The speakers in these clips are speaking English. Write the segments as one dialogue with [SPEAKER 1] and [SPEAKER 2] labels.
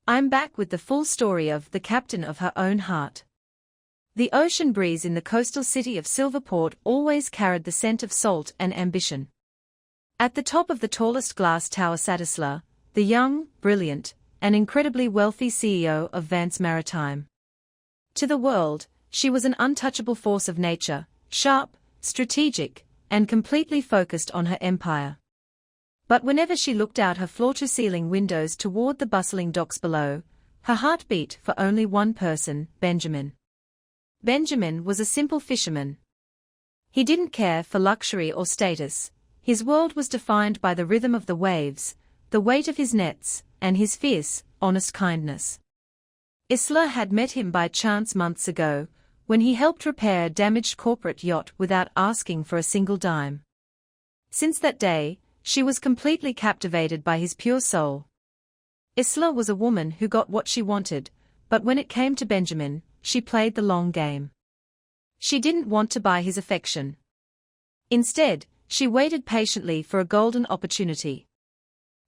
[SPEAKER 1] I'm back with the full story of the captain of her own heart. The ocean breeze in the coastal city of Silverport always carried the scent of salt and ambition. At the top of the tallest glass tower sat Isla, the young, brilliant, and incredibly wealthy CEO of Vance Maritime. To the world, she was an untouchable force of nature, sharp, strategic, and completely focused on her empire. But whenever she looked out her floor-to-ceiling windows toward the bustling docks below, her heart beat for only one person, Benjamin. Benjamin was a simple fisherman. He didn't care for luxury or status. His world was defined by the rhythm of the waves, the weight of his nets, and his fierce, honest kindness. Isla had met him by chance months ago, when he helped repair a damaged corporate yacht without asking for a single dime. Since that day, she was completely captivated by his pure soul. Isla was a woman who got what she wanted, but when it came to Benjamin, she played the long game. She didn't want to buy his affection. Instead, she waited patiently for a golden opportunity.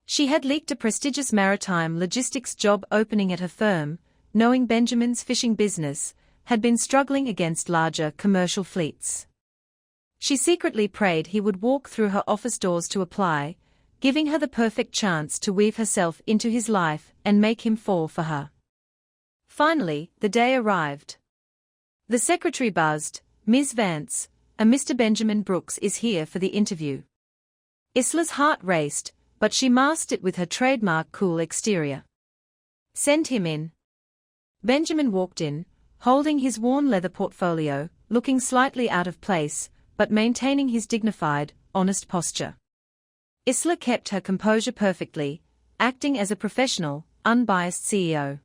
[SPEAKER 1] She had leaked a prestigious maritime logistics job opening at her firm, knowing Benjamin's fishing business had been struggling against larger commercial fleets. She secretly prayed he would walk through her office doors to apply, giving her the perfect chance to weave herself into his life and make him fall for her. Finally, the day arrived. The secretary buzzed, "Ms. Vance, a Mr. Benjamin Brooks is here for the interview." Isla's heart raced, but she masked it with her trademark cool exterior. "Send him in." Benjamin walked in, holding his worn leather portfolio, looking slightly out of place, but maintaining his dignified, honest posture. Isla kept her composure perfectly, acting as a professional, unbiased CEO.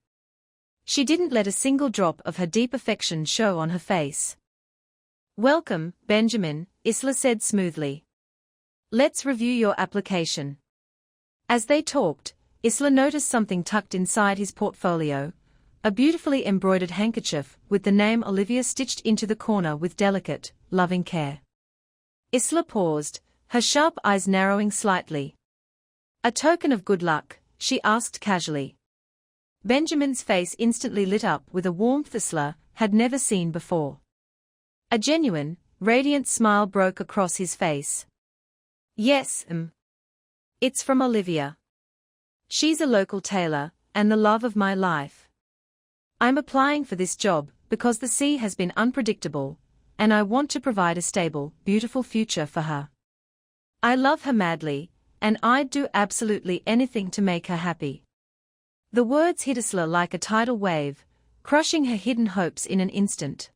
[SPEAKER 1] She didn't let a single drop of her deep affection show on her face. "Welcome, Benjamin," Isla said smoothly. "Let's review your application." As they talked, Isla noticed something tucked inside his portfolio, a beautifully embroidered handkerchief with the name Olivia stitched into the corner with delicate, loving care. Isla paused, her sharp eyes narrowing slightly. "A token of good luck?" she asked casually. Benjamin's face instantly lit up with a warmth Isla had never seen before. A genuine, radiant smile broke across his face. "Yes, It's from Olivia. She's a local tailor, and the love of my life. I'm applying for this job because the sea has been unpredictable, and I want to provide a stable, beautiful future for her. I love her madly, and I'd do absolutely anything to make her happy." The words hit Isla like a tidal wave, crushing her hidden hopes in an instant.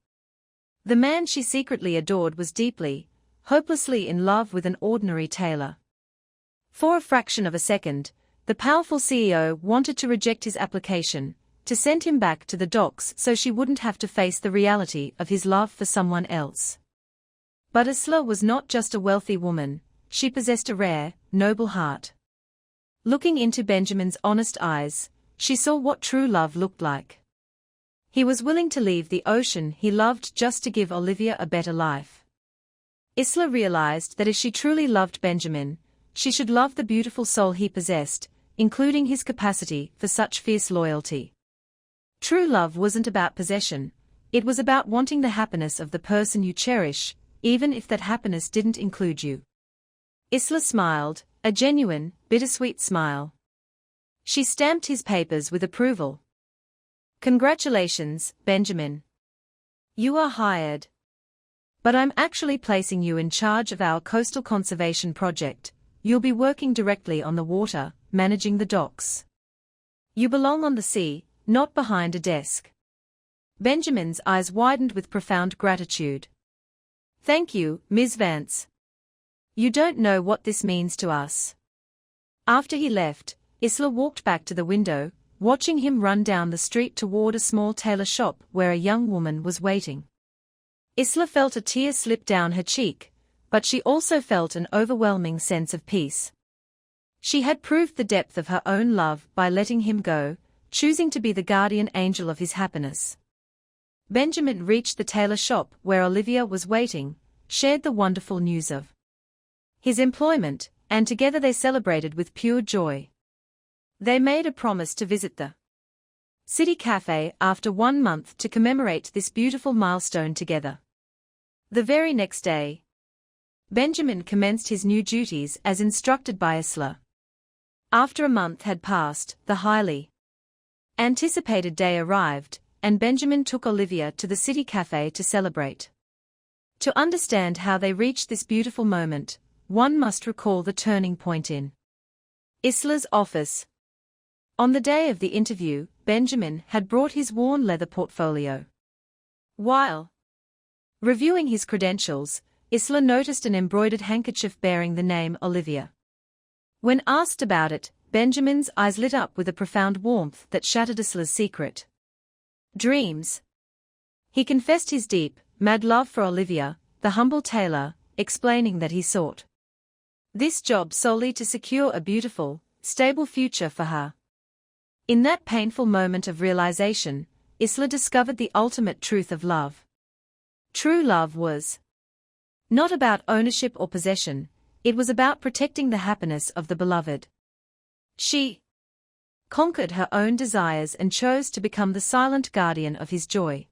[SPEAKER 1] The man she secretly adored was deeply, hopelessly in love with an ordinary tailor. For a fraction of a second, the powerful CEO wanted to reject his application, to send him back to the docks so she wouldn't have to face the reality of his love for someone else. But Isla was not just a wealthy woman, she possessed a rare, noble heart. Looking into Benjamin's honest eyes, she saw what true love looked like. He was willing to leave the ocean he loved just to give Olivia a better life. Isla realized that if she truly loved Benjamin, she should love the beautiful soul he possessed, including his capacity for such fierce loyalty. True love wasn't about possession, it was about wanting the happiness of the person you cherish, even if that happiness didn't include you. Isla smiled, a genuine, bittersweet smile. She stamped his papers with approval. "Congratulations, Benjamin. You are hired. But I'm actually placing you in charge of our coastal conservation project. You'll be working directly on the water, managing the docks. You belong on the sea, not behind a desk." Benjamin's eyes widened with profound gratitude. "Thank you, Ms. Vance. You don't know what this means to us." After he left, Isla walked back to the window, watching him run down the street toward a small tailor shop where a young woman was waiting. Isla felt a tear slip down her cheek, but she also felt an overwhelming sense of peace. She had proved the depth of her own love by letting him go, choosing to be the guardian angel of his happiness. Benjamin reached the tailor shop where Olivia was waiting, shared the wonderful news of his employment, and together they celebrated with pure joy. They made a promise to visit the City Cafe after 1 month to commemorate this beautiful milestone together. The very next day, Benjamin commenced his new duties as instructed by Isla. After a month had passed, the highly anticipated day arrived, and Benjamin took Olivia to the City Cafe to celebrate. To understand how they reached this beautiful moment, one must recall the turning point in Isla's office. On the day of the interview, Benjamin had brought his worn leather portfolio. While reviewing his credentials, Isla noticed an embroidered handkerchief bearing the name Olivia. When asked about it, Benjamin's eyes lit up with a profound warmth that shattered Isla's secret dreams. He confessed his deep, mad love for Olivia, the humble tailor, explaining that he sought this job solely to secure a beautiful, stable future for her. In that painful moment of realization, Isla discovered the ultimate truth of love. True love was not about ownership or possession, it was about protecting the happiness of the beloved. She conquered her own desires and chose to become the silent guardian of his joy.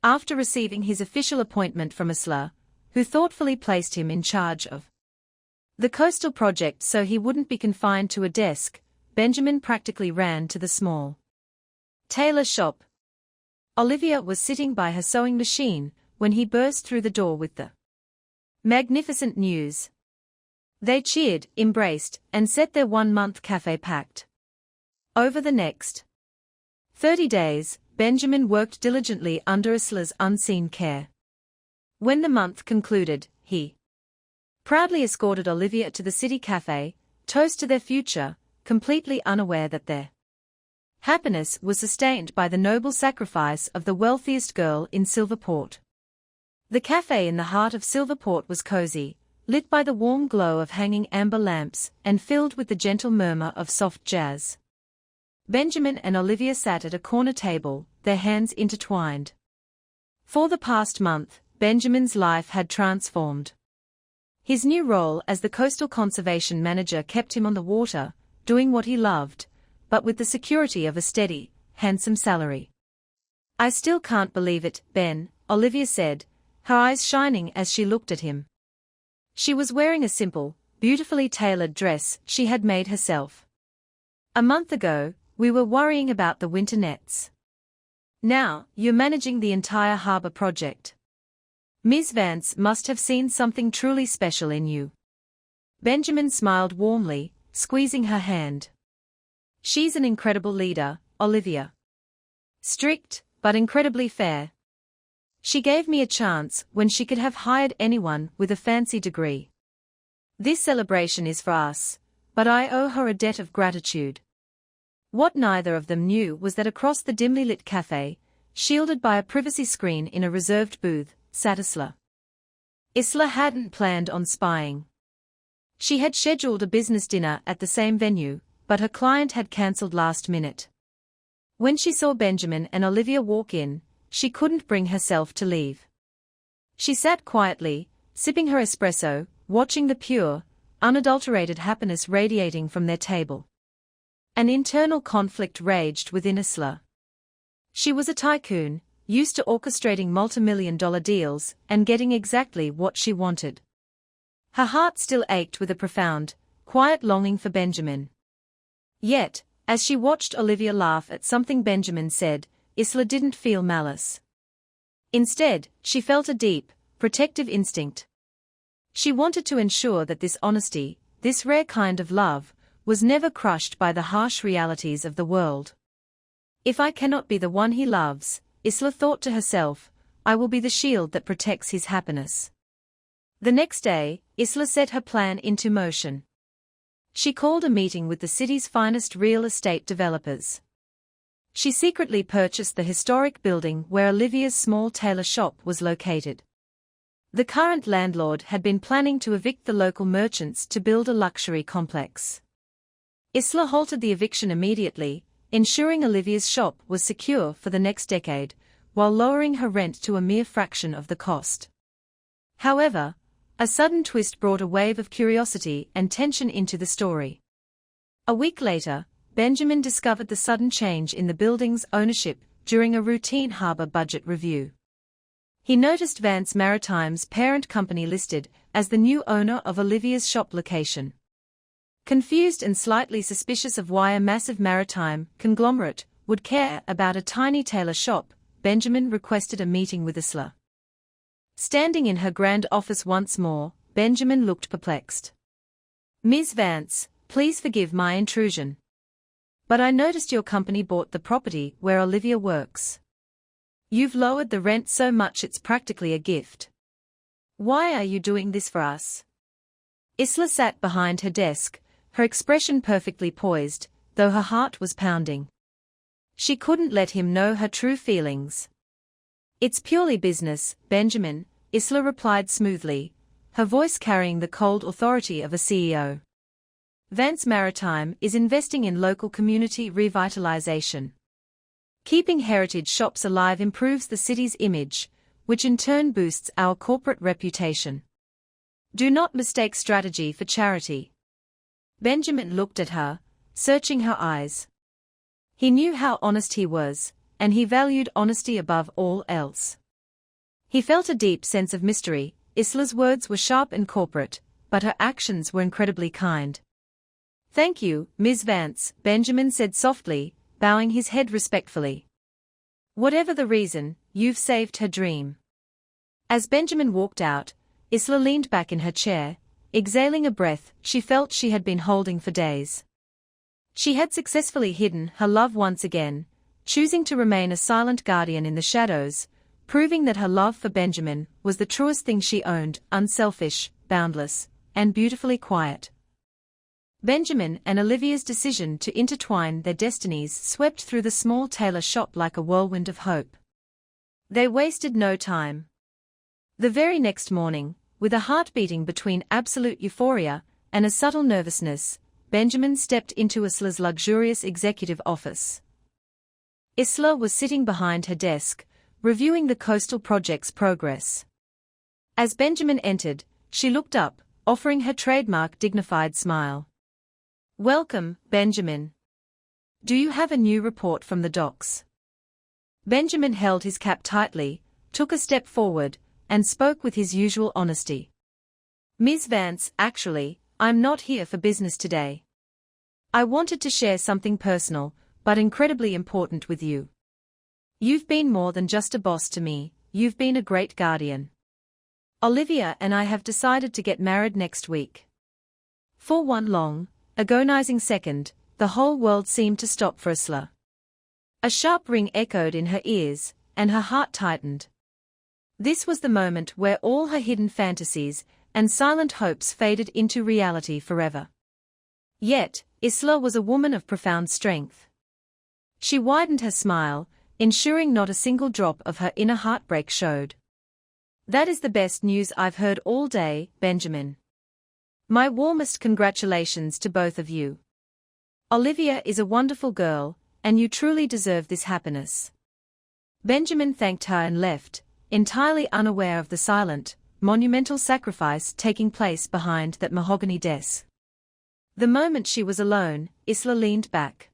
[SPEAKER 1] After receiving his official appointment from Isla, who thoughtfully placed him in charge of the coastal project so he wouldn't be confined to a desk, Benjamin practically ran to the small tailor shop. Olivia was sitting by her sewing machine when he burst through the door with the magnificent news. They cheered, embraced, and set their 1 month cafe pact. Over the next 30 days, Benjamin worked diligently under Isla's unseen care. When the month concluded, he proudly escorted Olivia to the City Cafe, toast to their future, completely unaware that their happiness was sustained by the noble sacrifice of the wealthiest girl in Silverport. The cafe in the heart of Silverport was cozy, lit by the warm glow of hanging amber lamps and filled with the gentle murmur of soft jazz. Benjamin and Olivia sat at a corner table, their hands intertwined. For the past month, Benjamin's life had transformed. His new role as the coastal conservation manager kept him on the water, doing what he loved, but with the security of a steady, handsome salary. "I still can't believe it, Ben," Olivia said, her eyes shining as she looked at him. She was wearing a simple, beautifully tailored dress she had made herself. "A month ago, we were worrying about the winter nets. Now, you're managing the entire harbor project. Ms. Vance must have seen something truly special in you." Benjamin smiled warmly, squeezing her hand. "She's an incredible leader, Olivia. Strict, but incredibly fair. She gave me a chance when she could have hired anyone with a fancy degree. This celebration is for us, but I owe her a debt of gratitude." What neither of them knew was that across the dimly lit cafe, shielded by a privacy screen in a reserved booth, sat Isla. Isla hadn't planned on spying. She had scheduled a business dinner at the same venue, but her client had cancelled last minute. When she saw Benjamin and Olivia walk in, she couldn't bring herself to leave. She sat quietly, sipping her espresso, watching the pure, unadulterated happiness radiating from their table. An internal conflict raged within Isla. She was a tycoon, used to orchestrating multi-million-dollar deals and getting exactly what she wanted. Her heart still ached with a profound, quiet longing for Benjamin. Yet, as she watched Olivia laugh at something Benjamin said, Isla didn't feel malice. Instead, she felt a deep, protective instinct. She wanted to ensure that this honesty, this rare kind of love, was never crushed by the harsh realities of the world. "If I cannot be the one he loves," Isla thought to herself, "I will be the shield that protects his happiness." The next day, Isla set her plan into motion. She called a meeting with the city's finest real estate developers. She secretly purchased the historic building where Olivia's small tailor shop was located. The current landlord had been planning to evict the local merchants to build a luxury complex. Isla halted the eviction immediately, ensuring Olivia's shop was secure for the next decade, while lowering her rent to a mere fraction of the cost. However, a sudden twist brought a wave of curiosity and tension into the story. A week later, Benjamin discovered the sudden change in the building's ownership during a routine harbor budget review. He noticed Vance Maritime's parent company listed as the new owner of Olivia's shop location. Confused and slightly suspicious of why a massive maritime conglomerate would care about a tiny tailor shop, Benjamin requested a meeting with Isla. Standing in her grand office once more, Benjamin looked perplexed. "Ms. Vance, please forgive my intrusion. But I noticed your company bought the property where Olivia works. You've lowered the rent so much it's practically a gift. Why are you doing this for us?" Isla sat behind her desk, her expression perfectly poised, though her heart was pounding. She couldn't let him know her true feelings. "It's purely business, Benjamin," Isla replied smoothly, her voice carrying the cold authority of a CEO. "Vance Maritime is investing in local community revitalization. Keeping heritage shops alive improves the city's image, which in turn boosts our corporate reputation. Do not mistake strategy for charity." Benjamin looked at her, searching her eyes. He knew how honest he was, and he valued honesty above all else. He felt a deep sense of mystery. Isla's words were sharp and corporate, but her actions were incredibly kind. "Thank you, Ms. Vance," Benjamin said softly, bowing his head respectfully. "Whatever the reason, you've saved her dream." As Benjamin walked out, Isla leaned back in her chair, exhaling a breath she felt she had been holding for days. She had successfully hidden her love once again, choosing to remain a silent guardian in the shadows, proving that her love for Benjamin was the truest thing she owned, unselfish, boundless, and beautifully quiet. Benjamin and Olivia's decision to intertwine their destinies swept through the small tailor shop like a whirlwind of hope. They wasted no time. The very next morning, with a heart beating between absolute euphoria and a subtle nervousness, Benjamin stepped into Isla's luxurious executive office. Isla was sitting behind her desk, reviewing the coastal project's progress. As Benjamin entered, she looked up, offering her trademark dignified smile. "Welcome, Benjamin. Do you have a new report from the docks?" Benjamin held his cap tightly, took a step forward, and spoke with his usual honesty. "Ms. Vance, actually, I'm not here for business today. I wanted to share something personal, but incredibly important with you. You've been more than just a boss to me, you've been a great guardian. Olivia and I have decided to get married next week." For one long, agonizing second, the whole world seemed to stop for Isla. A sharp ring echoed in her ears, and her heart tightened. This was the moment where all her hidden fantasies and silent hopes faded into reality forever. Yet, Isla was a woman of profound strength. She widened her smile, ensuring not a single drop of her inner heartbreak showed. "That is the best news I've heard all day, Benjamin. My warmest congratulations to both of you. Olivia is a wonderful girl, and you truly deserve this happiness." Benjamin thanked her and left, entirely unaware of the silent, monumental sacrifice taking place behind that mahogany desk. The moment she was alone, Isla leaned back.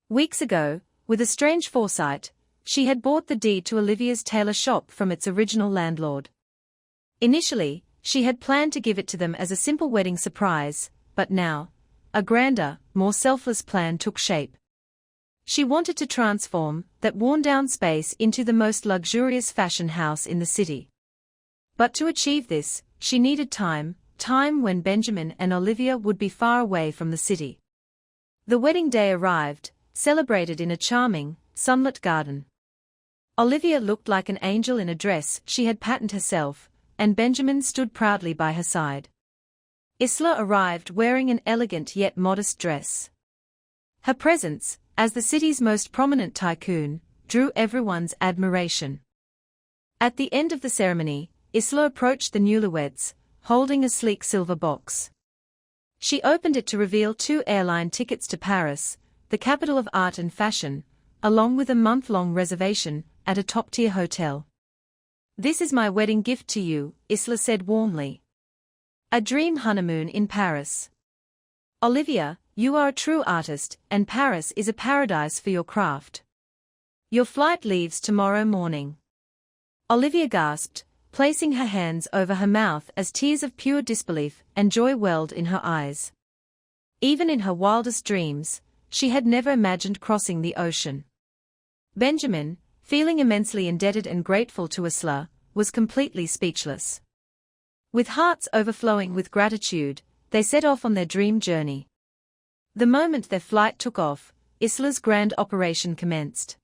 [SPEAKER 1] Weeks ago, with a strange foresight, she had bought the deed to Olivia's tailor shop from its original landlord. Initially, she had planned to give it to them as a simple wedding surprise, but now, a grander, more selfless plan took shape. She wanted to transform that worn-down space into the most luxurious fashion house in the city. But to achieve this, she needed time when Benjamin and Olivia would be far away from the city. The wedding day arrived, celebrated in a charming, sunlit garden. Olivia looked like an angel in a dress she had patterned herself, and Benjamin stood proudly by her side. Isla arrived wearing an elegant yet modest dress. Her presence, as the city's most prominent tycoon, drew everyone's admiration. At the end of the ceremony, Isla approached the newlyweds, holding a sleek silver box. She opened it to reveal 2 airline tickets to Paris, the capital of art and fashion, along with a month-long reservation at a top-tier hotel. "This is my wedding gift to you," Isla said warmly. "A dream honeymoon in Paris." Olivia, you are a true artist, and Paris is a paradise for your craft. Your flight leaves tomorrow morning." Olivia gasped, placing her hands over her mouth as tears of pure disbelief and joy welled in her eyes. Even in her wildest dreams, she had never imagined crossing the ocean. Benjamin, feeling immensely indebted and grateful to Isla, was completely speechless. With hearts overflowing with gratitude, they set off on their dream journey. The moment their flight took off, Isla's grand operation commenced.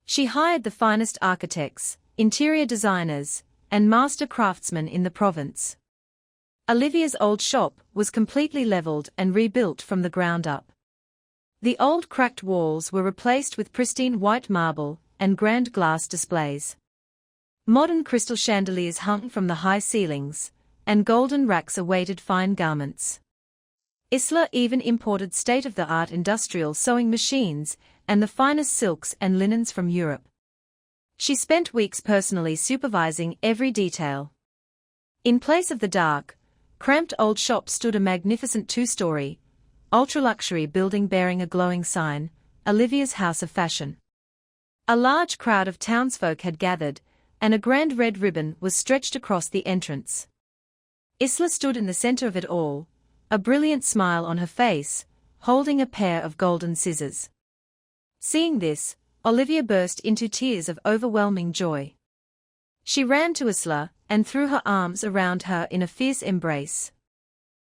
[SPEAKER 1] She hired the finest architects, interior designers, and master craftsmen in the province. Olivia's old shop was completely leveled and rebuilt from the ground up. The old cracked walls were replaced with pristine white marble and grand glass displays. Modern crystal chandeliers hung from the high ceilings, and golden racks awaited fine garments. Isla even imported state-of-the-art industrial sewing machines and the finest silks and linens from Europe. She spent weeks personally supervising every detail. In place of the dark, cramped old shop stood a magnificent two-story, ultra-luxury building bearing a glowing sign, Olivia's House of Fashion. A large crowd of townsfolk had gathered, and a grand red ribbon was stretched across the entrance. Isla stood in the center of it all, a brilliant smile on her face, holding a pair of golden scissors. Seeing this, Olivia burst into tears of overwhelming joy. She ran to Isla and threw her arms around her in a fierce embrace.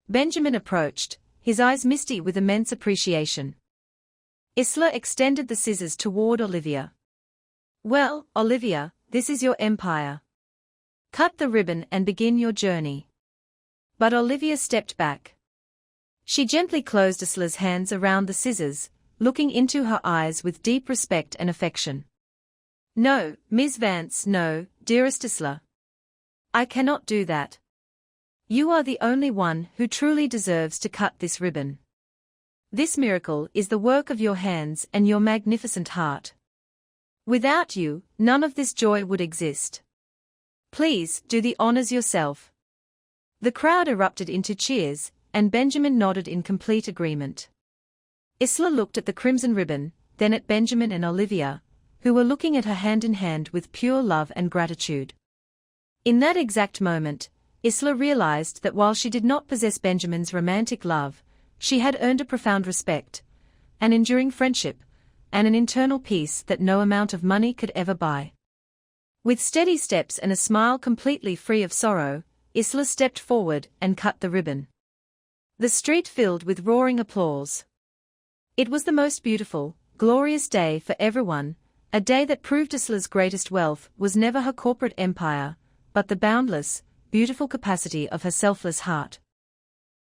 [SPEAKER 1] Benjamin approached, his eyes misty with immense appreciation. Isla extended the scissors toward Olivia. "Well, Olivia, this is your empire. Cut the ribbon and begin your journey." But Olivia stepped back. She gently closed Isla's hands around the scissors, looking into her eyes with deep respect and affection. "No, Miss Vance, no, dearest Isla. I cannot do that. You are the only one who truly deserves to cut this ribbon. This miracle is the work of your hands and your magnificent heart. Without you, none of this joy would exist. Please, do the honors yourself." The crowd erupted into cheers, and Benjamin nodded in complete agreement. Isla looked at the crimson ribbon, then at Benjamin and Olivia, who were looking at her hand in hand with pure love and gratitude. In that exact moment, Isla realized that while she did not possess Benjamin's romantic love, she had earned a profound respect, an enduring friendship, and an internal peace that no amount of money could ever buy. With steady steps and a smile completely free of sorrow, Isla stepped forward and cut the ribbon. The street filled with roaring applause. It was the most beautiful, glorious day for everyone, a day that proved Isla's greatest wealth was never her corporate empire, but the boundless, beautiful capacity of her selfless heart.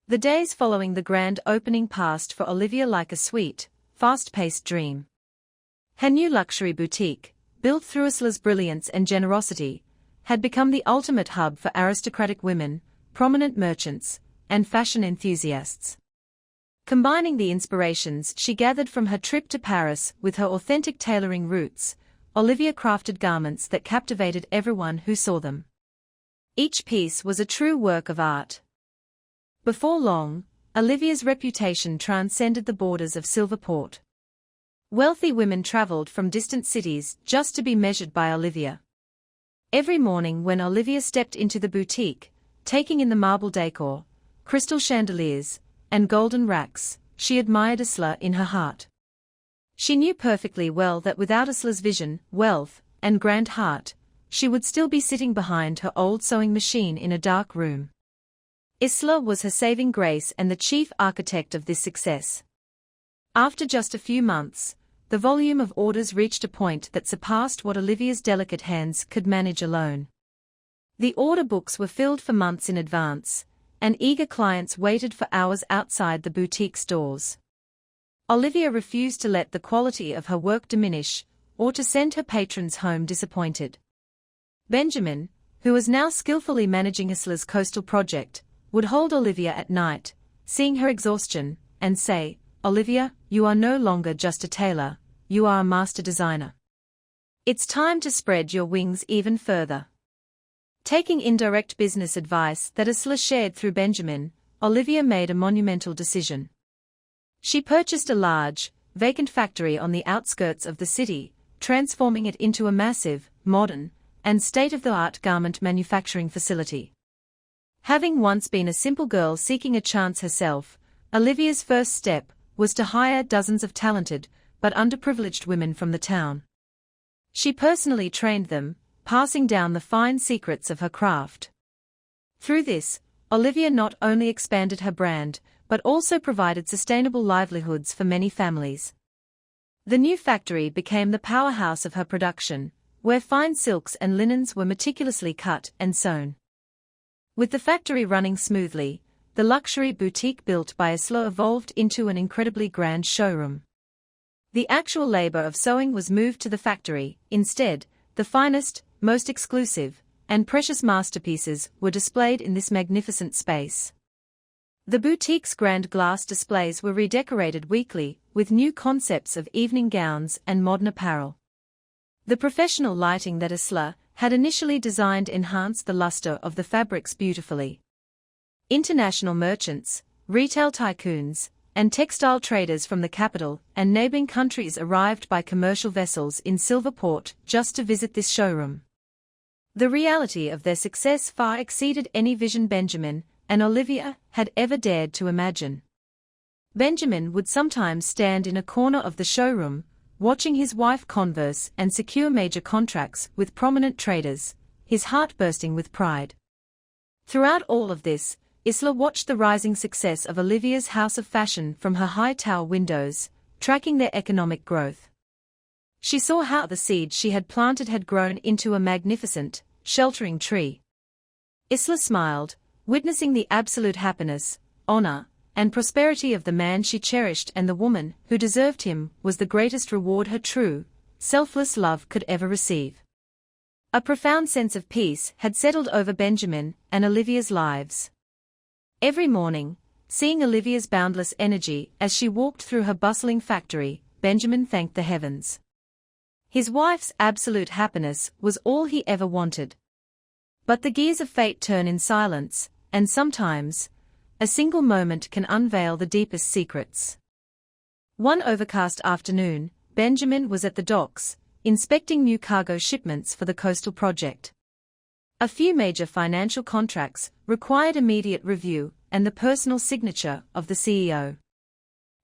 [SPEAKER 1] The days following the grand opening passed for Olivia like a sweet, fast-paced dream. Her new luxury boutique, built through Isla's brilliance and generosity, had become the ultimate hub for aristocratic women, prominent merchants, and fashion enthusiasts. Combining the inspirations she gathered from her trip to Paris with her authentic tailoring roots, Olivia crafted garments that captivated everyone who saw them. Each piece was a true work of art. Before long, Olivia's reputation transcended the borders of Silverport. Wealthy women traveled from distant cities just to be measured by Olivia. Every morning when Olivia stepped into the boutique, taking in the marble decor, crystal chandeliers, and golden racks, she admired Isla in her heart. She knew perfectly well that without Isla's vision, wealth, and grand heart, she would still be sitting behind her old sewing machine in a dark room. Isla was her saving grace and the chief architect of this success. After just a few months, the volume of orders reached a point that surpassed what Olivia's delicate hands could manage alone. The order books were filled for months in advance, and eager clients waited for hours outside the boutique's doors. Olivia refused to let the quality of her work diminish, or to send her patrons home disappointed. Benjamin, who was now skillfully managing Isla's coastal project, would hold Olivia at night, seeing her exhaustion, and say, "Olivia, you are no longer just a tailor, you are a master designer. It's time to spread your wings even further." Taking indirect business advice that Isla shared through Benjamin, Olivia made a monumental decision. She purchased a large, vacant factory on the outskirts of the city, transforming it into a massive, modern, and state-of-the-art garment manufacturing facility. Having once been a simple girl seeking a chance herself, Olivia's first step was to hire dozens of talented, but underprivileged women from the town. She personally trained them, passing down the fine secrets of her craft. Through this, Olivia not only expanded her brand, but also provided sustainable livelihoods for many families. The new factory became the powerhouse of her production, where fine silks and linens were meticulously cut and sewn. With the factory running smoothly, the luxury boutique built by Isla evolved into an incredibly grand showroom. The actual labor of sewing was moved to the factory. Instead, the finest, most exclusive, and precious masterpieces were displayed in this magnificent space. The boutique's grand glass displays were redecorated weekly, with new concepts of evening gowns and modern apparel. The professional lighting that Isla had initially designed enhanced the luster of the fabrics beautifully. International merchants, retail tycoons, and textile traders from the capital and neighboring countries arrived by commercial vessels in Silverport just to visit this showroom. The reality of their success far exceeded any vision Benjamin and Olivia had ever dared to imagine. Benjamin would sometimes stand in a corner of the showroom, watching his wife converse and secure major contracts with prominent traders, his heart bursting with pride. Throughout all of this, Isla watched the rising success of Olivia's house of fashion from her high tower windows, tracking their economic growth. She saw how the seed she had planted had grown into a magnificent, sheltering tree. Isla smiled, witnessing the absolute happiness, honor, and prosperity of the man she cherished, and the woman who deserved him was the greatest reward her true, selfless love could ever receive. A profound sense of peace had settled over Benjamin and Olivia's lives. Every morning, seeing Olivia's boundless energy as she walked through her bustling factory, Benjamin thanked the heavens. His wife's absolute happiness was all he ever wanted. But the gears of fate turn in silence, and sometimes, a single moment can unveil the deepest secrets. One overcast afternoon, Benjamin was at the docks, inspecting new cargo shipments for the coastal project. A few major financial contracts required immediate review and the personal signature of the CEO.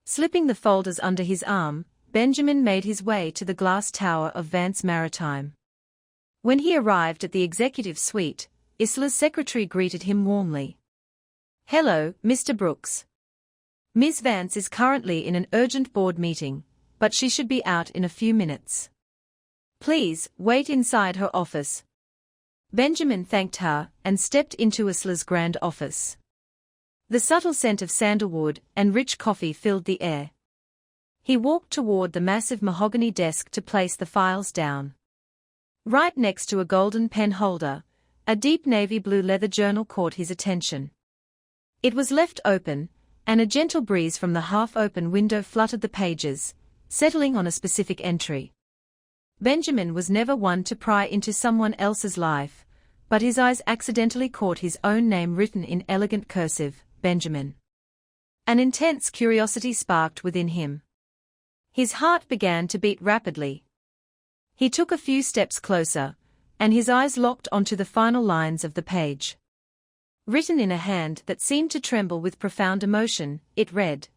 [SPEAKER 1] Slipping the folders under his arm, Benjamin made his way to the glass tower of Vance Maritime. When he arrived at the executive suite, Isla's secretary greeted him warmly. "Hello, Mr. Brooks. Ms. Vance is currently in an urgent board meeting, but she should be out in a few minutes. Please wait inside her office." Benjamin thanked her and stepped into Isla's grand office. The subtle scent of sandalwood and rich coffee filled the air. He walked toward the massive mahogany desk to place the files down. Right next to a golden pen holder, a deep navy blue leather journal caught his attention. It was left open, and a gentle breeze from the half-open window fluttered the pages, settling on a specific entry. Benjamin was never one to pry into someone else's life, but his eyes accidentally caught his own name written in elegant cursive, Benjamin. An intense curiosity sparked within him. His heart began to beat rapidly. He took a few steps closer, and his eyes locked onto the final lines of the page. Written in a hand that seemed to tremble with profound emotion, it read,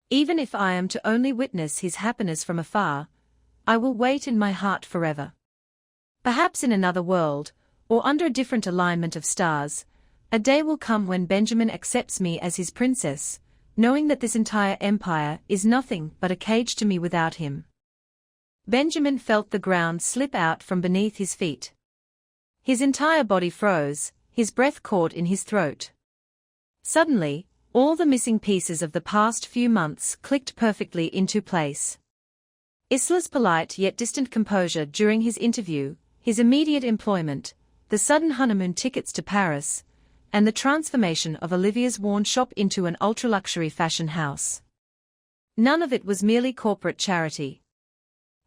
[SPEAKER 1] "Even if I am to only witness his happiness from afar, I will wait in my heart forever. Perhaps in another world, or under a different alignment of stars, a day will come when Benjamin accepts me as his princess, knowing that this entire empire is nothing but a cage to me without him." Benjamin felt the ground slip out from beneath his feet. His entire body froze, his breath caught in his throat. Suddenly, all the missing pieces of the past few months clicked perfectly into place. Isla's polite yet distant composure during his interview, his immediate employment, the sudden honeymoon tickets to Paris, and the transformation of Olivia's worn shop into an ultra-luxury fashion house. None of it was merely corporate charity.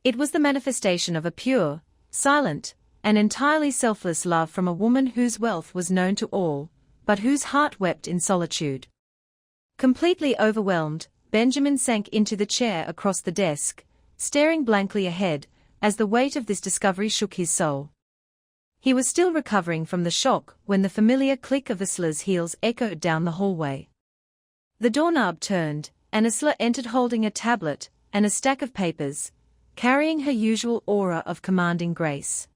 [SPEAKER 1] It was the manifestation of a pure, silent, and entirely selfless love from a woman whose wealth was known to all, but whose heart wept in solitude. Completely overwhelmed, Benjamin sank into the chair across the desk, staring blankly ahead, as the weight of this discovery shook his soul. He was still recovering from the shock when the familiar click of Isla's heels echoed down the hallway. The doorknob turned, and Isla entered holding a tablet and a stack of papers, carrying her usual aura of commanding grace.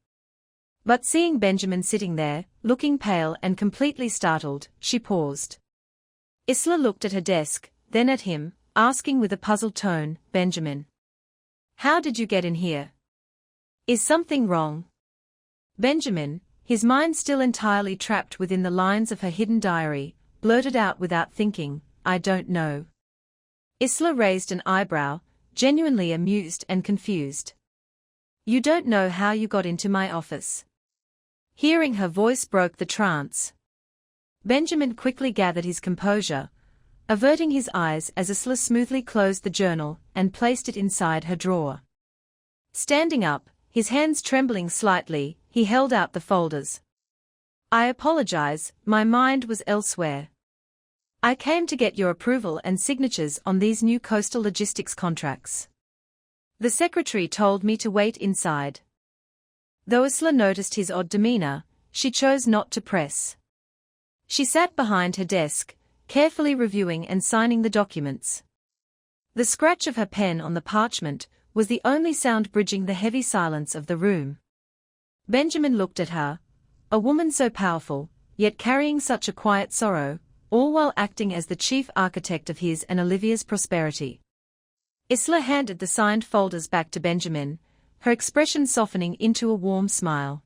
[SPEAKER 1] But seeing Benjamin sitting there, looking pale and completely startled, she paused. Isla looked at her desk, then at him, asking with a puzzled tone, "Benjamin, how did you get in here? Is something wrong?" Benjamin, his mind still entirely trapped within the lines of her hidden diary, blurted out without thinking, "I don't know." Isla raised an eyebrow, genuinely amused and confused. "You don't know how you got into my office?" Hearing her voice broke the trance. Benjamin quickly gathered his composure, averting his eyes as Isla smoothly closed the journal and placed it inside her drawer. Standing up, his hands trembling slightly, he held out the folders. "I apologize, my mind was elsewhere. I came to get your approval and signatures on these new coastal logistics contracts. The secretary told me to wait inside." Though Isla noticed his odd demeanor, she chose not to press. She sat behind her desk, carefully reviewing and signing the documents. The scratch of her pen on the parchment was the only sound bridging the heavy silence of the room. Benjamin looked at her, a woman so powerful, yet carrying such a quiet sorrow, all while acting as the chief architect of his and Olivia's prosperity. Isla handed the signed folders back to Benjamin, her expression softening into a warm smile.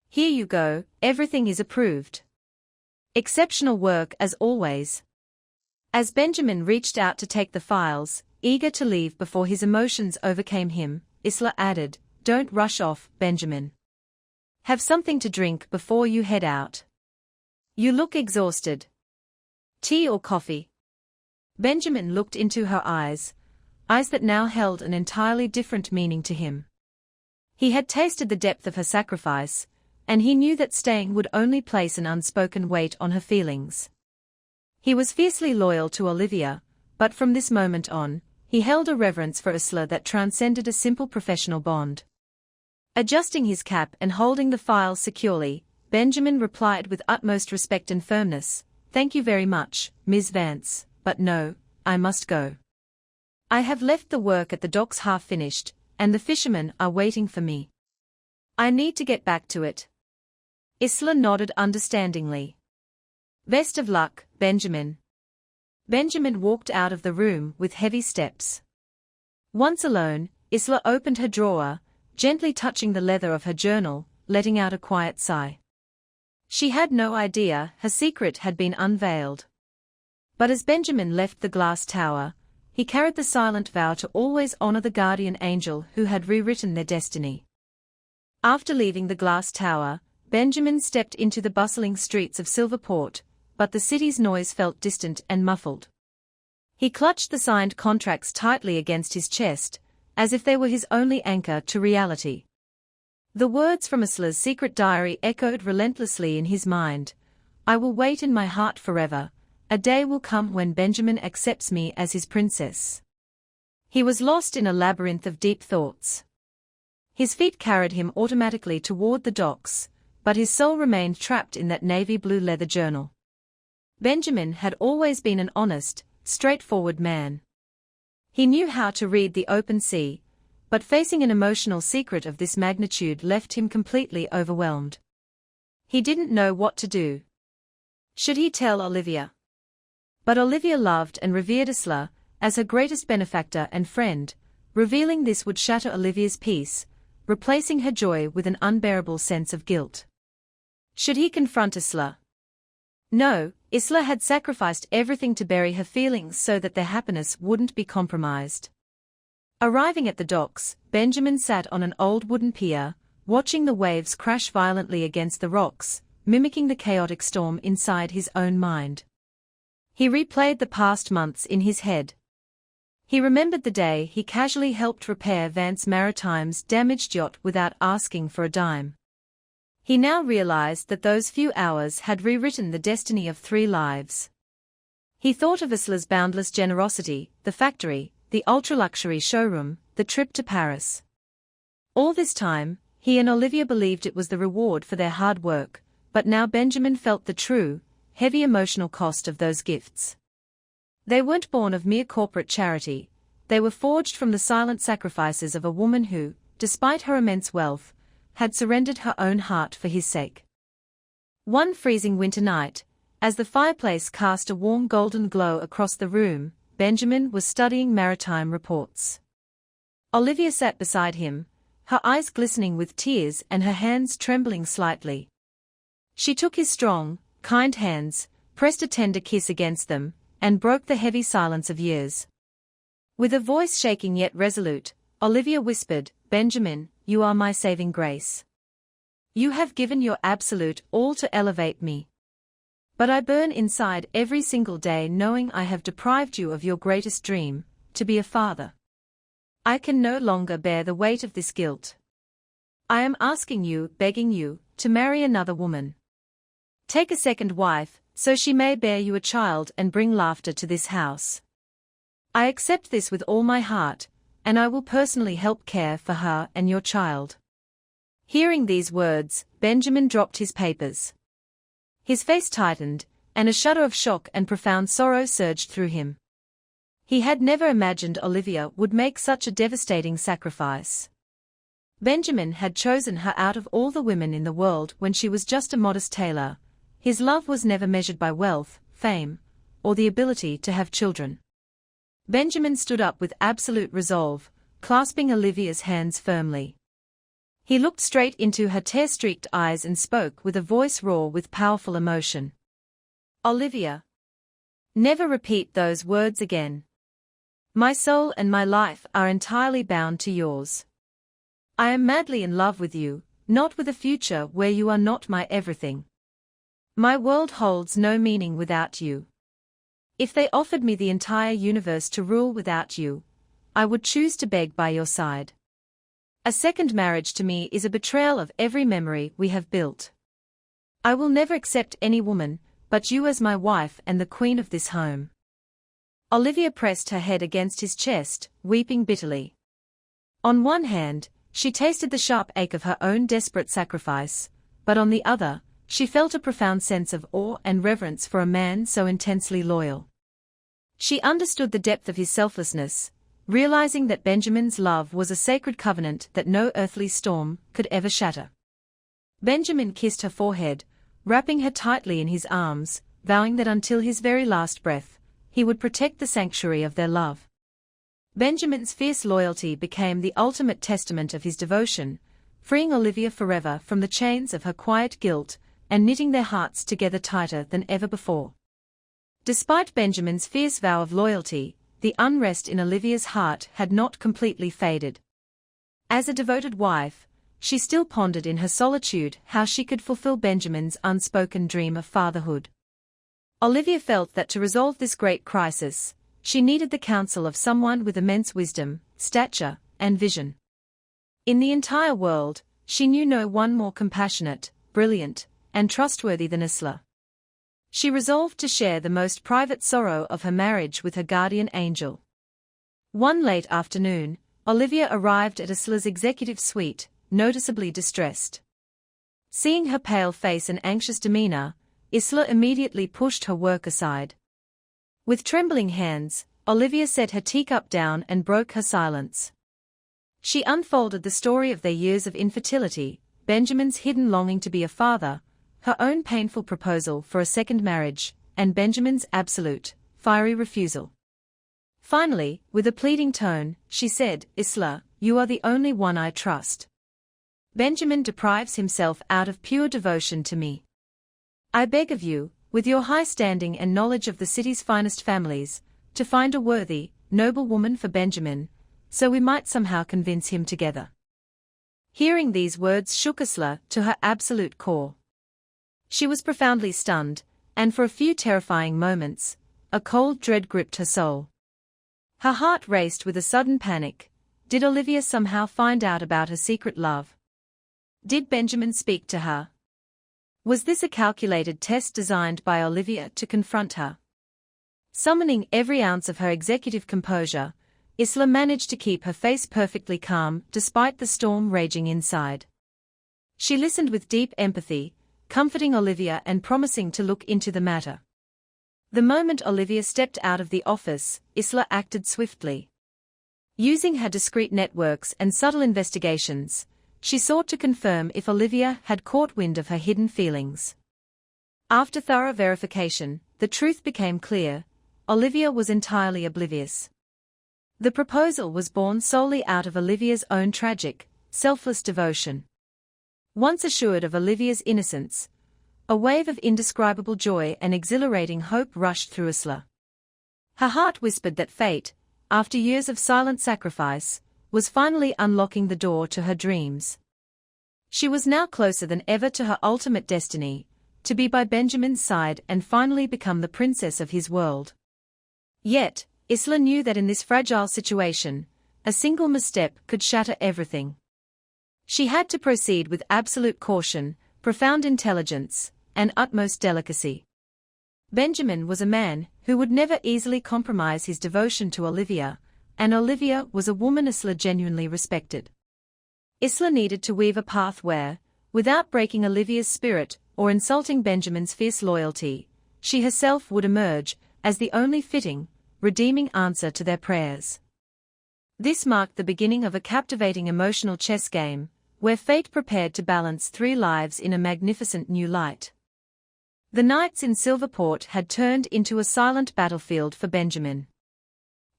[SPEAKER 1] "Here you go, everything is approved. Exceptional work as always." As Benjamin reached out to take the files, eager to leave before his emotions overcame him, Isla added, "Don't rush off, Benjamin. Have something to drink before you head out. You look exhausted. Tea or coffee?" Benjamin looked into her eyes that now held an entirely different meaning to him. He had tasted the depth of her sacrifice, and he knew that staying would only place an unspoken weight on her feelings. He was fiercely loyal to Olivia, but from this moment on, he held a reverence for Isla that transcended a simple professional bond. Adjusting his cap and holding the files securely, Benjamin replied with utmost respect and firmness, "Thank you very much, Ms. Vance, but no, I must go. I have left the work at the docks half finished, and the fishermen are waiting for me. I need to get back to it." Isla nodded understandingly. "Best of luck, Benjamin." Benjamin walked out of the room with heavy steps. Once alone, Isla opened her drawer, gently touching the leather of her journal, letting out a quiet sigh. She had no idea her secret had been unveiled. But as Benjamin left the glass tower, he carried the silent vow to always honor the guardian angel who had rewritten their destiny. After leaving the glass tower, Benjamin stepped into the bustling streets of Silverport, but the city's noise felt distant and muffled. He clutched the signed contracts tightly against his chest, as if they were his only anchor to reality. The words from Isla's secret diary echoed relentlessly in his mind, "I will wait in my heart forever. A day will come when Benjamin accepts me as his princess." He was lost in a labyrinth of deep thoughts. His feet carried him automatically toward the docks, but his soul remained trapped in that navy blue leather journal. Benjamin had always been an honest, straightforward man. He knew how to read the open sea, but facing an emotional secret of this magnitude left him completely overwhelmed. He didn't know what to do. Should he tell Olivia? But Olivia loved and revered Isla as her greatest benefactor and friend. Revealing this would shatter Olivia's peace, replacing her joy with an unbearable sense of guilt. Should he confront Isla? No, Isla had sacrificed everything to bury her feelings so that their happiness wouldn't be compromised. Arriving at the docks, Benjamin sat on an old wooden pier, watching the waves crash violently against the rocks, mimicking the chaotic storm inside his own mind. He replayed the past months in his head. He remembered the day he casually helped repair Vance Maritime's damaged yacht without asking for a dime. He now realized that those few hours had rewritten the destiny of 3 lives. He thought of Isla's boundless generosity, the factory, the ultra-luxury showroom, the trip to Paris. All this time, he and Olivia believed it was the reward for their hard work, but now Benjamin felt the true, heavy emotional cost of those gifts. They weren't born of mere corporate charity, they were forged from the silent sacrifices of a woman who, despite her immense wealth, had surrendered her own heart for his sake. One freezing winter night, as the fireplace cast a warm golden glow across the room, Benjamin was studying maritime reports. Olivia sat beside him, her eyes glistening with tears and her hands trembling slightly. She took his strong, kind hands, pressed a tender kiss against them, and broke the heavy silence of years. With a voice shaking yet resolute, Olivia whispered, "Benjamin, you are my saving grace. You have given your absolute all to elevate me. But I burn inside every single day knowing I have deprived you of your greatest dream, to be a father. I can no longer bear the weight of this guilt. I am asking you, begging you, to marry another woman. Take a second wife, so she may bear you a child and bring laughter to this house. I accept this with all my heart, and I will personally help care for her and your child." Hearing these words, Benjamin dropped his papers. His face tightened, and a shudder of shock and profound sorrow surged through him. He had never imagined Olivia would make such a devastating sacrifice. Benjamin had chosen her out of all the women in the world when she was just a modest tailor. His love was never measured by wealth, fame, or the ability to have children. Benjamin stood up with absolute resolve, clasping Olivia's hands firmly. He looked straight into her tear-streaked eyes and spoke with a voice raw with powerful emotion. "Olivia, never repeat those words again. My soul and my life are entirely bound to yours. I am madly in love with you, not with a future where you are not my everything. My world holds no meaning without you. If they offered me the entire universe to rule without you, I would choose to beg by your side. A second marriage to me is a betrayal of every memory we have built. I will never accept any woman, but you as my wife and the queen of this home." Olivia pressed her head against his chest, weeping bitterly. On one hand, she tasted the sharp ache of her own desperate sacrifice, but on the other, she felt a profound sense of awe and reverence for a man so intensely loyal. She understood the depth of his selflessness, realizing that Benjamin's love was a sacred covenant that no earthly storm could ever shatter. Benjamin kissed her forehead, wrapping her tightly in his arms, vowing that until his very last breath, he would protect the sanctuary of their love. Benjamin's fierce loyalty became the ultimate testament of his devotion, freeing Olivia forever from the chains of her quiet guilt and knitting their hearts together tighter than ever before. Despite Benjamin's fierce vow of loyalty, the unrest in Olivia's heart had not completely faded. As a devoted wife, she still pondered in her solitude how she could fulfill Benjamin's unspoken dream of fatherhood. Olivia felt that to resolve this great crisis, she needed the counsel of someone with immense wisdom, stature, and vision. In the entire world, she knew no one more compassionate, brilliant, and trustworthy than Isla. She resolved to share the most private sorrow of her marriage with her guardian angel. One late afternoon, Olivia arrived at Isla's executive suite, noticeably distressed. Seeing her pale face and anxious demeanor, Isla immediately pushed her work aside. With trembling hands, Olivia set her teacup down and broke her silence. She unfolded the story of their years of infertility, Benjamin's hidden longing to be a father, her own painful proposal for a second marriage, and Benjamin's absolute, fiery refusal. Finally, with a pleading tone, she said, "Isla, you are the only one I trust. Benjamin deprives himself out of pure devotion to me. I beg of you, with your high standing and knowledge of the city's finest families, to find a worthy, noble woman for Benjamin, so we might somehow convince him together." Hearing these words shook Isla to her absolute core. She was profoundly stunned, and for a few terrifying moments, a cold dread gripped her soul. Her heart raced with a sudden panic. Did Olivia somehow find out about her secret love? Did Benjamin speak to her? Was this a calculated test designed by Olivia to confront her? Summoning every ounce of her executive composure, Isla managed to keep her face perfectly calm despite the storm raging inside. She listened with deep empathy, comforting Olivia and promising to look into the matter. The moment Olivia stepped out of the office, Isla acted swiftly. Using her discreet networks and subtle investigations, she sought to confirm if Olivia had caught wind of her hidden feelings. After thorough verification, the truth became clear: Olivia was entirely oblivious. The proposal was born solely out of Olivia's own tragic, selfless devotion. Once assured of Olivia's innocence, a wave of indescribable joy and exhilarating hope rushed through Isla. Her heart whispered that fate, after years of silent sacrifice, was finally unlocking the door to her dreams. She was now closer than ever to her ultimate destiny, to be by Benjamin's side and finally become the princess of his world. Yet, Isla knew that in this fragile situation, a single misstep could shatter everything. She had to proceed with absolute caution, profound intelligence, and utmost delicacy. Benjamin was a man who would never easily compromise his devotion to Olivia, and Olivia was a woman Isla genuinely respected. Isla needed to weave a path where, without breaking Olivia's spirit or insulting Benjamin's fierce loyalty, she herself would emerge as the only fitting, redeeming answer to their prayers. This marked the beginning of a captivating emotional chess game, where fate prepared to balance three lives in a magnificent new light. The nights in Silverport had turned into a silent battlefield for Benjamin.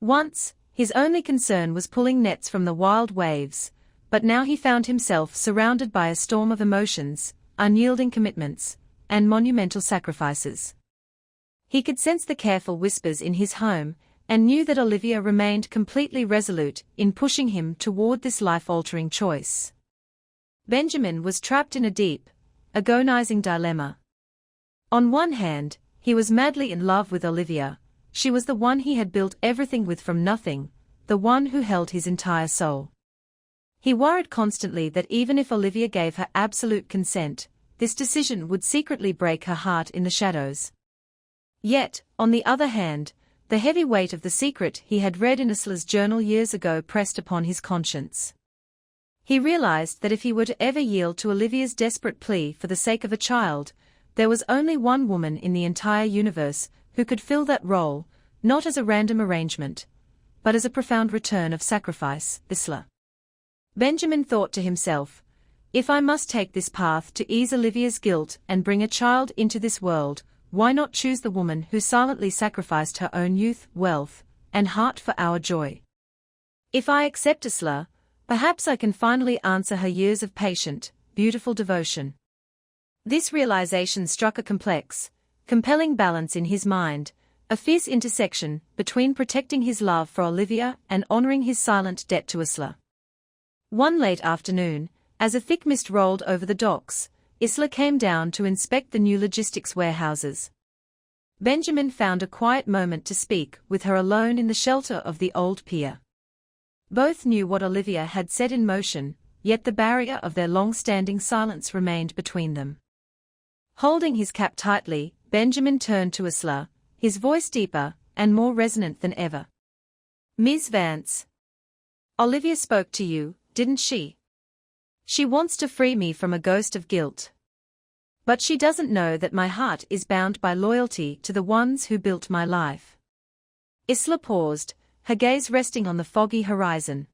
[SPEAKER 1] Once, his only concern was pulling nets from the wild waves, but now he found himself surrounded by a storm of emotions, unyielding commitments, and monumental sacrifices. He could sense the careful whispers in his home, and knew that Olivia remained completely resolute in pushing him toward this life-altering choice. Benjamin was trapped in a deep, agonizing dilemma. On one hand, he was madly in love with Olivia. She was the one he had built everything with from nothing, the one who held his entire soul. He worried constantly that even if Olivia gave her absolute consent, this decision would secretly break her heart in the shadows. Yet, on the other hand, the heavy weight of the secret he had read in Isla's journal years ago pressed upon his conscience. He realized that if he were to ever yield to Olivia's desperate plea for the sake of a child, there was only one woman in the entire universe who could fill that role, not as a random arrangement, but as a profound return of sacrifice, Isla. Benjamin thought to himself, if I must take this path to ease Olivia's guilt and bring a child into this world, why not choose the woman who silently sacrificed her own youth, wealth, and heart for our joy? If I accept Isla, perhaps I can finally answer her years of patient, beautiful devotion. This realization struck a complex, compelling balance in his mind, a fierce intersection between protecting his love for Olivia and honoring his silent debt to Isla. One late afternoon, as a thick mist rolled over the docks, Isla came down to inspect the new logistics warehouses. Benjamin found a quiet moment to speak with her alone in the shelter of the old pier. Both knew what Olivia had set in motion, yet the barrier of their long-standing silence remained between them. Holding his cap tightly, Benjamin turned to Isla, his voice deeper and more resonant than ever. Ms. Vance. Olivia spoke to you, didn't she? She wants to free me from a ghost of guilt. But she doesn't know that my heart is bound by loyalty to the ones who built my life. Isla paused, her gaze resting on the foggy horizon.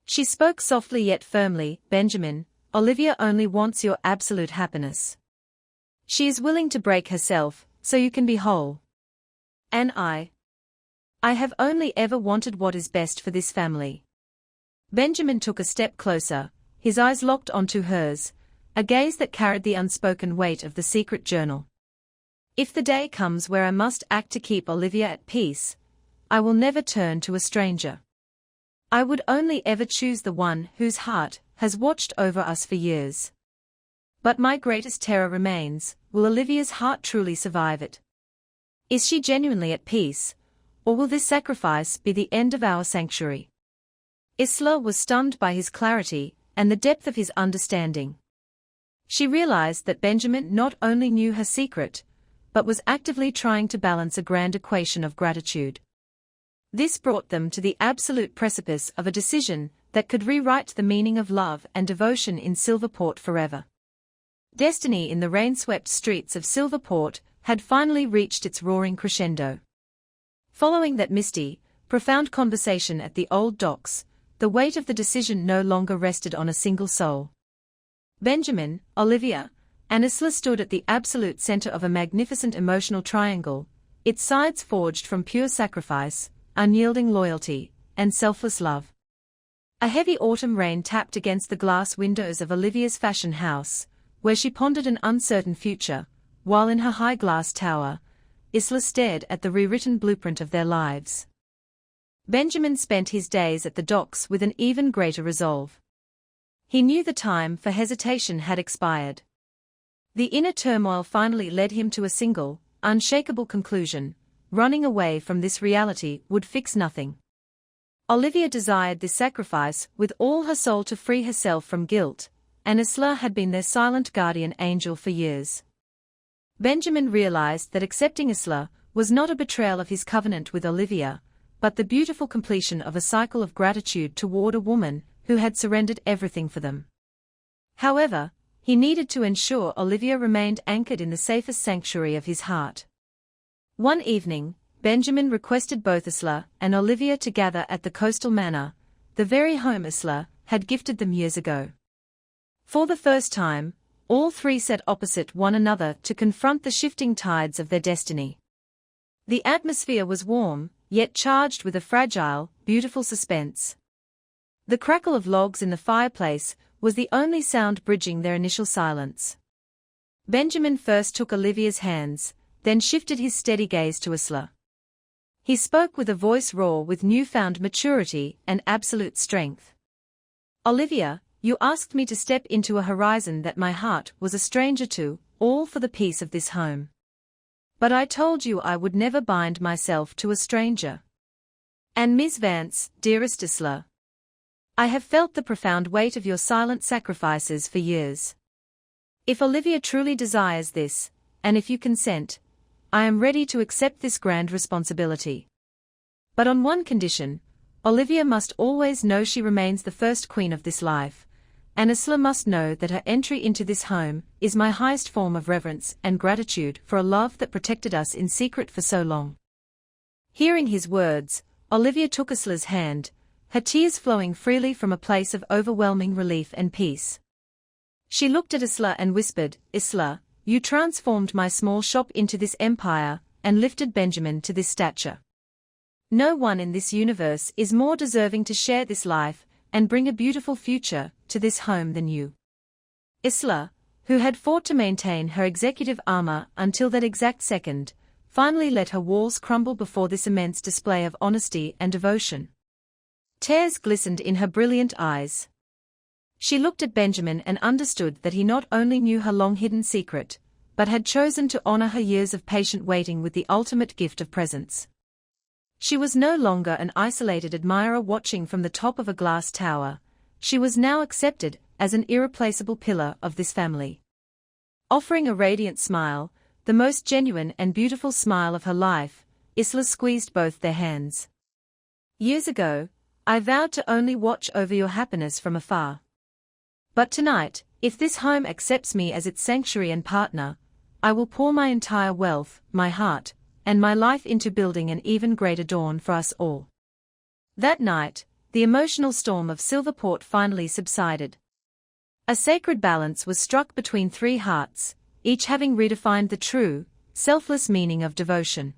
[SPEAKER 1] She spoke softly yet firmly, Benjamin, Olivia only wants your absolute happiness. She is willing to break herself, so you can be whole. And I have only ever wanted what is best for this family. Benjamin took a step closer, his eyes locked onto hers, a gaze that carried the unspoken weight of the secret journal. If the day comes where I must act to keep Olivia at peace, I will never turn to a stranger. I would only ever choose the one whose heart has watched over us for years. But my greatest terror remains, will Olivia's heart truly survive it? Is she genuinely at peace, or will this sacrifice be the end of our sanctuary? Isla was stunned by his clarity and the depth of his understanding. She realized that Benjamin not only knew her secret, but was actively trying to balance a grand equation of gratitude. This brought them to the absolute precipice of a decision that could rewrite the meaning of love and devotion in Silverport forever. Destiny in the rain-swept streets of Silverport had finally reached its roaring crescendo. Following that misty, profound conversation at the old docks, the weight of the decision no longer rested on a single soul. Benjamin, Olivia, and Isla stood at the absolute center of a magnificent emotional triangle, its sides forged from pure sacrifice, unyielding loyalty, and selfless love. A heavy autumn rain tapped against the glass windows of Olivia's fashion house, where she pondered an uncertain future, while in her high glass tower, Isla stared at the rewritten blueprint of their lives. Benjamin spent his days at the docks with an even greater resolve. He knew the time for hesitation had expired. The inner turmoil finally led him to a single, unshakable conclusion: running away from this reality would fix nothing. Olivia desired this sacrifice with all her soul to free herself from guilt, and Isla had been their silent guardian angel for years. Benjamin realized that accepting Isla was not a betrayal of his covenant with Olivia, but the beautiful completion of a cycle of gratitude toward a woman who had surrendered everything for them. However, he needed to ensure Olivia remained anchored in the safest sanctuary of his heart. One evening, Benjamin requested both Isla and Olivia to gather at the coastal manor, the very home Isla had gifted them years ago. For the first time, all three sat opposite one another to confront the shifting tides of their destiny. The atmosphere was warm, yet charged with a fragile, beautiful suspense. The crackle of logs in the fireplace was the only sound bridging their initial silence. Benjamin first took Olivia's hands, then shifted his steady gaze to Isla. He spoke with a voice raw with newfound maturity and absolute strength. "Olivia, you asked me to step into a horizon that my heart was a stranger to, all for the peace of this home. But I told you I would never bind myself to a stranger. And Miss Vance, dearest Isla, I have felt the profound weight of your silent sacrifices for years. If Olivia truly desires this, and if you consent, I am ready to accept this grand responsibility. But on one condition: Olivia must always know she remains the first queen of this life, and Isla must know that her entry into this home is my highest form of reverence and gratitude for a love that protected us in secret for so long." Hearing his words, Olivia took Isla's hand, her tears flowing freely from a place of overwhelming relief and peace. She looked at Isla and whispered, "Isla, you transformed my small shop into this empire, and lifted Benjamin to this stature. No one in this universe is more deserving to share this life and bring a beautiful future to this home than you." Isla, who had fought to maintain her executive armor until that exact second, finally let her walls crumble before this immense display of honesty and devotion. Tears glistened in her brilliant eyes. She looked at Benjamin and understood that he not only knew her long-hidden secret, but had chosen to honor her years of patient waiting with the ultimate gift of presence. She was no longer an isolated admirer watching from the top of a glass tower. She was now accepted as an irreplaceable pillar of this family. Offering a radiant smile, the most genuine and beautiful smile of her life, Isla squeezed both their hands. "Years ago, I vowed to only watch over your happiness from afar. But tonight, if this home accepts me as its sanctuary and partner, I will pour my entire wealth, my heart, and my life into building an even greater dawn for us all." That night, the emotional storm of Silverport finally subsided. A sacred balance was struck between three hearts, each having redefined the true, selfless meaning of devotion.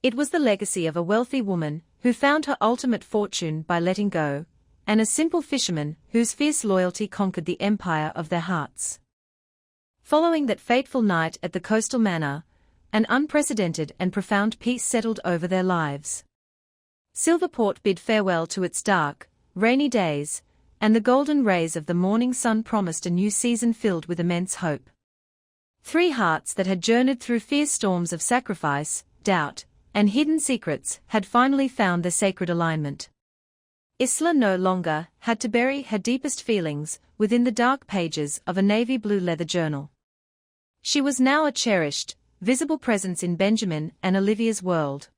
[SPEAKER 1] It was the legacy of a wealthy woman who found her ultimate fortune by letting go, and a simple fisherman whose fierce loyalty conquered the empire of their hearts. Following that fateful night at the coastal manor, an unprecedented and profound peace settled over their lives. Silverport bid farewell to its dark, rainy days, and the golden rays of the morning sun promised a new season filled with immense hope. Three hearts that had journeyed through fierce storms of sacrifice, doubt, and hidden secrets had finally found their sacred alignment. Isla no longer had to bury her deepest feelings within the dark pages of a navy blue leather journal. She was now a cherished, visible presence in Benjamin and Olivia's world.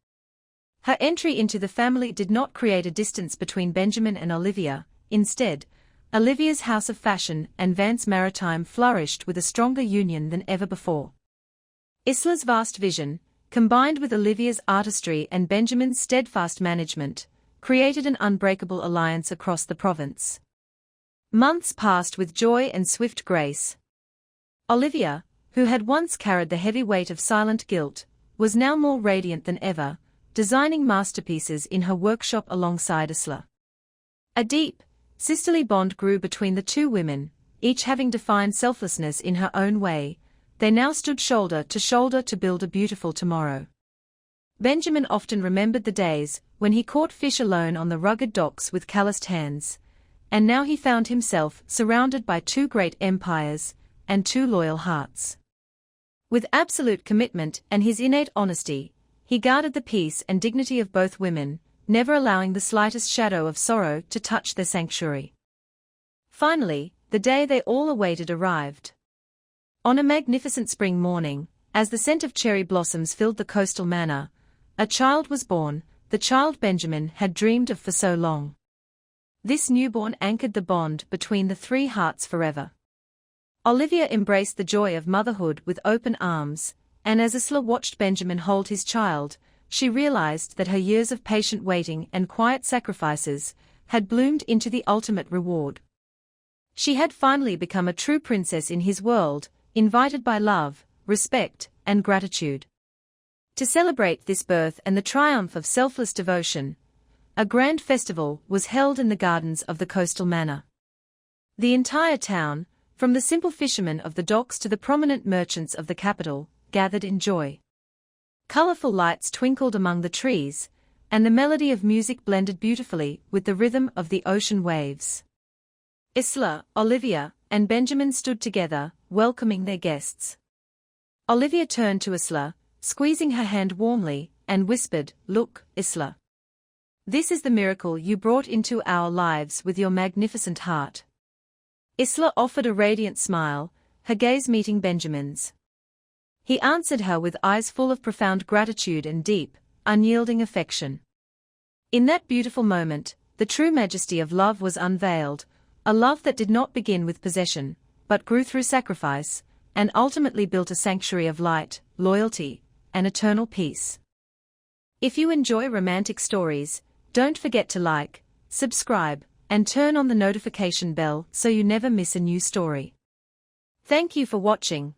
[SPEAKER 1] Her entry into the family did not create a distance between Benjamin and Olivia. Instead, Olivia's house of fashion and Vance Maritime flourished with a stronger union than ever before. Isla's vast vision, combined with Olivia's artistry and Benjamin's steadfast management, created an unbreakable alliance across the province. Months passed with joy and swift grace. Olivia, who had once carried the heavy weight of silent guilt, was now more radiant than ever, designing masterpieces in her workshop alongside Isla. A deep, sisterly bond grew between the two women, each having defined selflessness in her own way. They now stood shoulder to build a beautiful tomorrow. Benjamin often remembered the days when he caught fish alone on the rugged docks with calloused hands, and now he found himself surrounded by two great empires and two loyal hearts. With absolute commitment and his innate honesty, he guarded the peace and dignity of both women, never allowing the slightest shadow of sorrow to touch their sanctuary. Finally, the day they all awaited arrived. On a magnificent spring morning, as the scent of cherry blossoms filled the coastal manor, a child was born, the child Benjamin had dreamed of for so long. This newborn anchored the bond between the three hearts forever. Olivia embraced the joy of motherhood with open arms, and as Isla watched Benjamin hold his child, she realized that her years of patient waiting and quiet sacrifices had bloomed into the ultimate reward. She had finally become a true princess in his world, invited by love, respect, and gratitude. To celebrate this birth and the triumph of selfless devotion, a grand festival was held in the gardens of the coastal manor. The entire town, from the simple fishermen of the docks to the prominent merchants of the capital, gathered in joy. Colorful lights twinkled among the trees, and the melody of music blended beautifully with the rhythm of the ocean waves. Isla, Olivia, and Benjamin stood together, welcoming their guests. Olivia turned to Isla, squeezing her hand warmly, and whispered, "Look, Isla. This is the miracle you brought into our lives with your magnificent heart." Isla offered a radiant smile, her gaze meeting Benjamin's. He answered her with eyes full of profound gratitude and deep, unyielding affection. In that beautiful moment, the true majesty of love was unveiled, a love that did not begin with possession, but grew through sacrifice, and ultimately built a sanctuary of light, loyalty, and eternal peace. If you enjoy romantic stories, don't forget to like, subscribe, and turn on the notification bell so you never miss a new story. Thank you for watching.